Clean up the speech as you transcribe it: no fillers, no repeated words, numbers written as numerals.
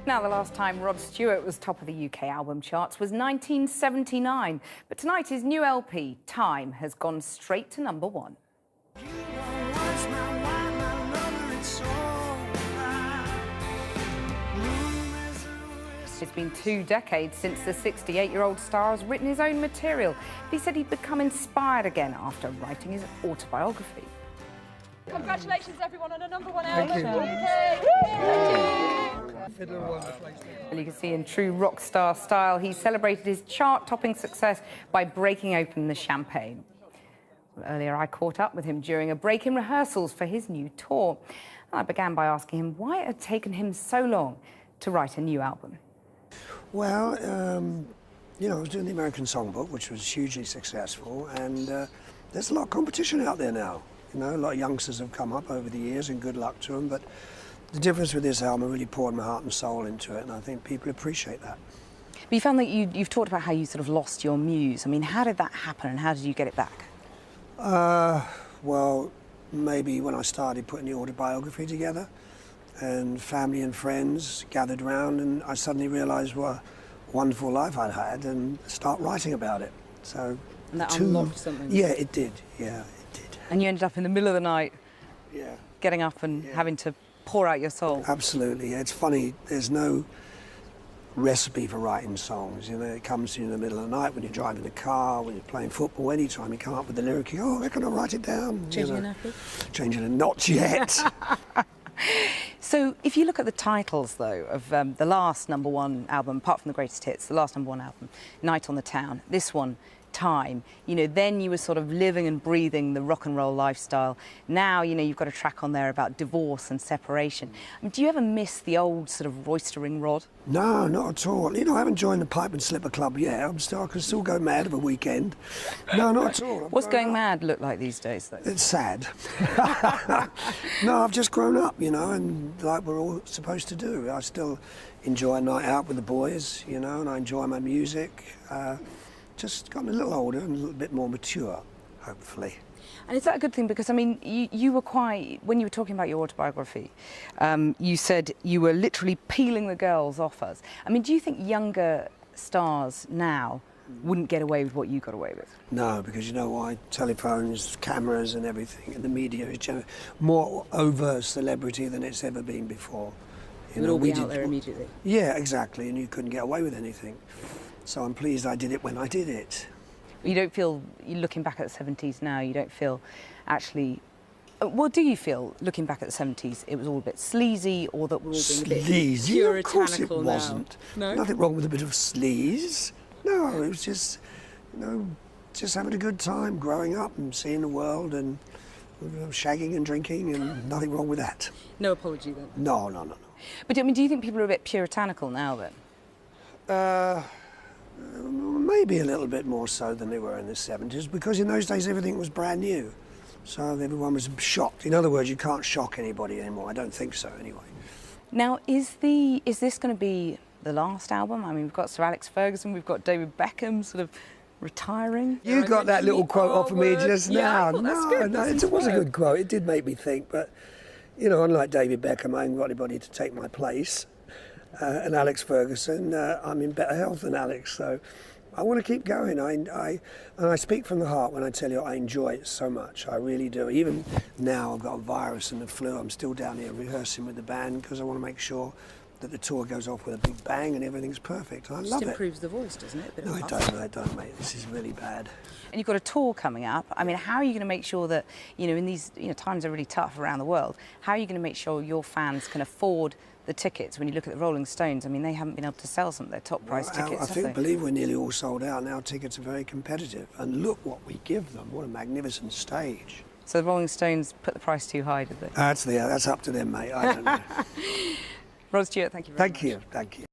Now, the last time Rod Stewart was top of the UK album charts was 1979. But tonight, his new LP, Time, has gone straight to #1. It's been 2 decades since the 68-year-old star has written his own material. He said he'd become inspired again after writing his autobiography. Congratulations, everyone, on a #1 album. Thank you. Well, you can see in true rock star style, he celebrated his chart-topping success by breaking open the champagne. Well, earlier, I caught up with him during a break in rehearsals for his new tour. I began by asking him why it had taken him so long to write a new album. Well, you know, I was doing the American Songbook, which was hugely successful, and there's a lot of competition out there now. You know, a lot of youngsters have come up over the years, and good luck to them. But the difference with this album, I really poured my heart and soul into it, and I think people appreciate that. But you found that you've talked about how you sort of lost your muse. I mean, how did that happen, and how did you get it back? Well, maybe when I started putting the autobiography together, and family and friends gathered around, and I suddenly realised what a wonderful life I'd had, and start writing about it. So, and that unlocked something. Yeah, it did. Yeah, it did. And you ended up in the middle of the night, yeah, getting up and having to pour out your soul. Absolutely. It's funny. There's no recipe for writing songs. You know, it comes to you in the middle of the night when you're driving the car, when you're playing football. Anytime you come up with the lyric, you go, "Oh, reckon I'll write it down." Changing your nappy? Changing it, not yet. So, if you look at the titles, though, of the last #1 album, apart from the greatest hits, the last #1 album, Night on the Town, this one, Time, you know, then you were sort of living and breathing the rock and roll lifestyle. Now, you know, you've got a track on there about divorce and separation. I mean, do you ever miss the old sort of roistering Rod? No, not at all. You know, I haven't joined the Pipe and Slipper Club yet. I can still go mad of a weekend. No, not at all. What's going mad look like these days, though? It's sad. No, I've just grown up, you know, and like we're all supposed to do. I still enjoy a night out with the boys, you know, and I enjoy my music. Just gotten a little older and a little bit more mature, hopefully. And is that a good thing? Because, I mean, you were quite, when you were talking about your autobiography, you said you were literally peeling the girls off us. I mean, do you think younger stars now wouldn't get away with what you got away with? No, because you know why? Telephones, cameras and everything, and the media is more overt celebrity than it's ever been before. You know, we out there immediately. Yeah, exactly, and you couldn't get away with anything. So I'm pleased I did it when I did it. You don't feel, looking back at the 70s now, you don't feel actually... Well, do you feel, looking back at the 70s, it was all a bit sleazy, or that we're all being a bit sleazy? puritanical? Of course it wasn't. No? Nothing wrong with a bit of sleaze. No, it was just, you know, just having a good time, growing up and seeing the world and shagging and drinking, and nothing wrong with that. No apology then? No, no, no, no. But, I mean, do you think people are a bit puritanical now, then? Maybe a little bit more so than they were in the 70s, because in those days everything was brand new. So everyone was shocked. In other words, you can't shock anybody anymore. I don't think so, anyway. Now, is this going to be the last album? I mean, we've got Sir Alex Ferguson, we've got David Beckham sort of retiring. You got that little quote off of me just now. No, it was a good quote. It did make me think, but, you know, unlike David Beckham, I ain't got anybody to take my place. And Alex Ferguson, I'm in better health than Alex, so I want to keep going. And I speak from the heart when I tell you I enjoy it so much. I really do. Even now I've got a virus and the flu. I'm still down here rehearsing with the band because I want to make sure that the tour goes off with a big bang and everything's perfect. I love it. Just improves the voice, doesn't it? No, it don't, mate. This is really bad. And you've got a tour coming up. I mean, how are you going to make sure that, you know, in these times are really tough around the world, how are you going to make sure your fans can afford the tickets? When you look at the Rolling Stones, I mean, they haven't been able to sell some of their top price tickets, I believe we're nearly all sold out now. Tickets are very competitive, and look what we give them. What a magnificent stage. So the Rolling Stones put the price too high, did they? That's up to them, mate. I don't know. Rod Stewart, thank you very much. Thank you.